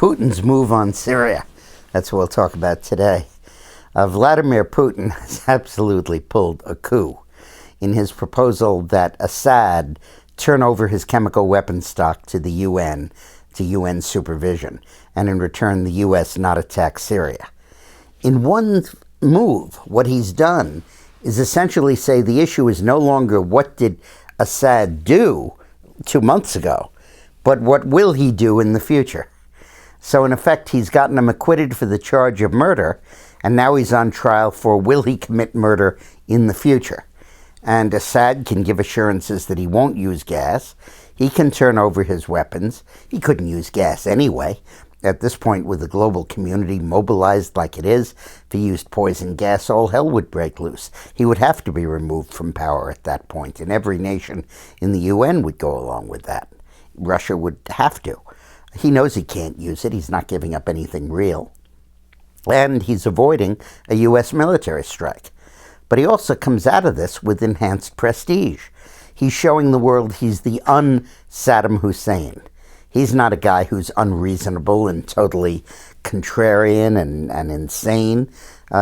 Putin's move on Syria. That's what we'll talk about today. Vladimir Putin has absolutely pulled a coup in his proposal that Assad turn over his chemical weapons stock to the UN, to UN supervision, and in return the US not attack Syria. In one move, what he's done is essentially say the issue is no longer what did Assad do 2 months ago, but what will he do in the future. So in effect, he's gotten him acquitted for the charge of murder, and now he's on trial for will he commit murder in the future. And Assad can give assurances that he won't use gas. He can turn over his weapons. He couldn't use gas anyway. At this point, with the global community mobilized like it is, if he used poison gas, all hell would break loose. He would have to be removed from power at that point, and every nation in the UN would go along with that. Russia would have to. He knows he can't use it. He's not giving up anything real. And he's avoiding a U.S. military strike. But he also comes out of this with enhanced prestige. He's showing the world he's the un-Saddam Hussein. He's not a guy who's unreasonable and totally contrarian and insane.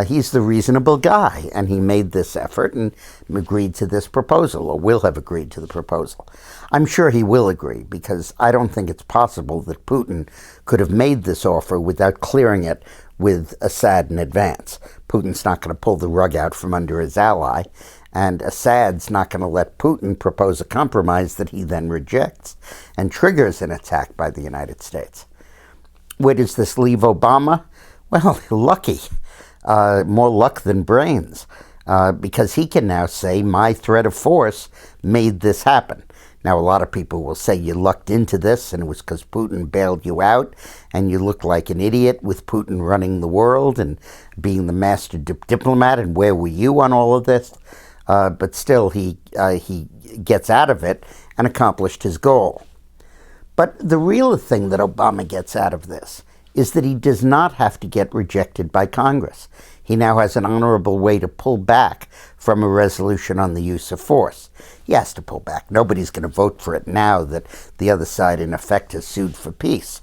He's the reasonable guy, and he made this effort and agreed to this proposal, or will have agreed to the proposal. I'm sure he will agree, because I don't think it's possible that Putin could have made this offer without clearing it with Assad in advance. Putin's not going to pull the rug out from under his ally, and Assad's not going to let Putin propose a compromise that he then rejects and triggers an attack by the United States. Where does this leave Obama? Well, lucky. More luck than brains, because he can now say, my threat of force made this happen. Now, a lot of people will say you lucked into this and it was because Putin bailed you out and you looked like an idiot with Putin running the world and being the master diplomat, and where were you on all of this? But still, he gets out of it and accomplished his goal. But the real thing that Obama gets out of this is that he does not have to get rejected by Congress. He now has an honorable way to pull back from a resolution on the use of force. He has to pull back. Nobody's going to vote for it now that the other side, in effect, has sued for peace.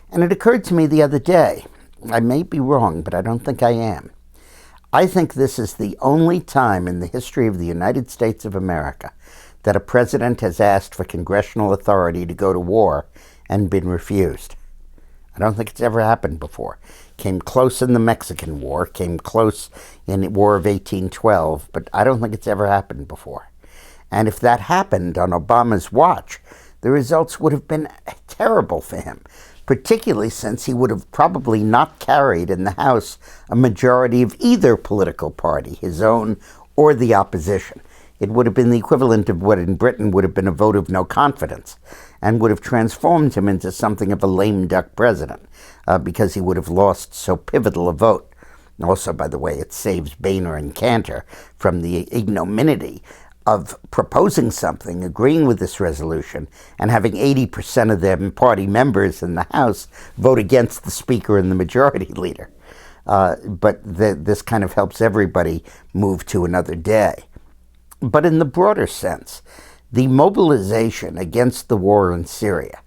And it occurred to me the other day, I may be wrong, but I don't think I am. I think this is the only time in the history of the United States of America that a president has asked for congressional authority to go to war and been refused. I don't think it's ever happened before. Came close in the Mexican War, came close in the War of 1812, but I don't think it's ever happened before. And if that happened on Obama's watch, the results would have been terrible for him, particularly since he would have probably not carried in the House a majority of either political party, his own or the opposition. It would have been the equivalent of what in Britain would have been a vote of no confidence, and would have transformed him into something of a lame duck president, because he would have lost so pivotal a vote. Also, by the way, it saves Boehner and Cantor from the ignominy of proposing something, agreeing with this resolution, and having 80% of their party members in the House vote against the Speaker and the Majority Leader. But this kind of helps everybody move to another day. But in the broader sense, the mobilization against the war in Syria,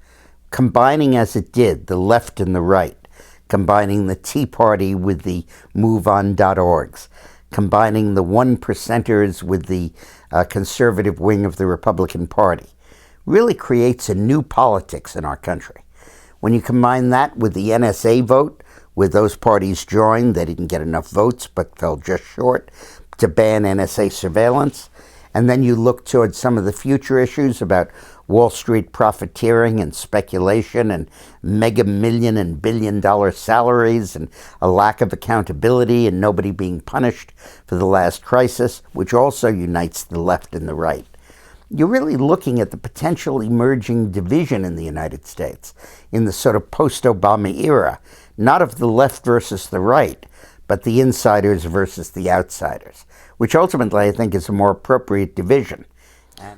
combining as it did the left and the right, combining the Tea Party with the MoveOn.orgs, combining the one percenters with the conservative wing of the Republican Party, really creates a new politics in our country. When you combine that with the NSA vote, where those parties joined, they didn't get enough votes but fell just short to ban NSA surveillance, and then you look towards some of the future issues about Wall Street profiteering and speculation and mega million and billion-dollar salaries and a lack of accountability and nobody being punished for the last crisis, which also unites the left and the right. You're really looking at the potential emerging division in the United States in the sort of post-Obama era, not of the left versus the right, but the insiders versus the outsiders, which ultimately I think is a more appropriate division.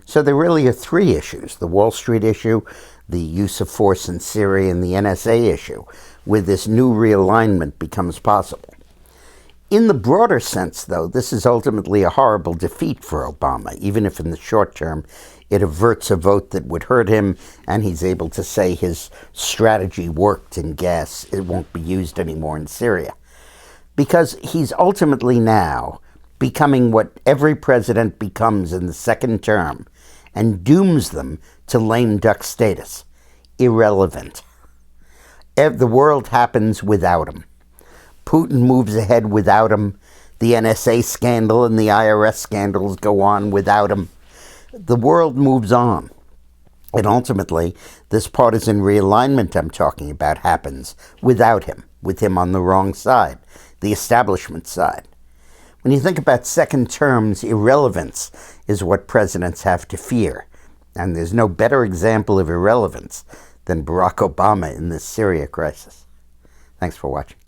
So there really are three issues: the Wall Street issue, the use of force in Syria, and the NSA issue, where this new realignment becomes possible. In the broader sense, though, this is ultimately a horrible defeat for Obama, even if in the short term It averts a vote that would hurt him, and he's able to say his strategy worked in gas. It won't be used anymore in Syria. Because he's ultimately now becoming what every president becomes in the second term and dooms them to lame duck status. Irrelevant. The world happens without him. Putin moves ahead without him. The NSA scandal and the IRS scandals go on without him. The world moves on. And ultimately, this partisan realignment I'm talking about happens without him, with him on the wrong side, the establishment side. When you think about second terms, irrelevance is what presidents have to fear. And there's no better example of irrelevance than Barack Obama in this Syria crisis. Thanks for watching.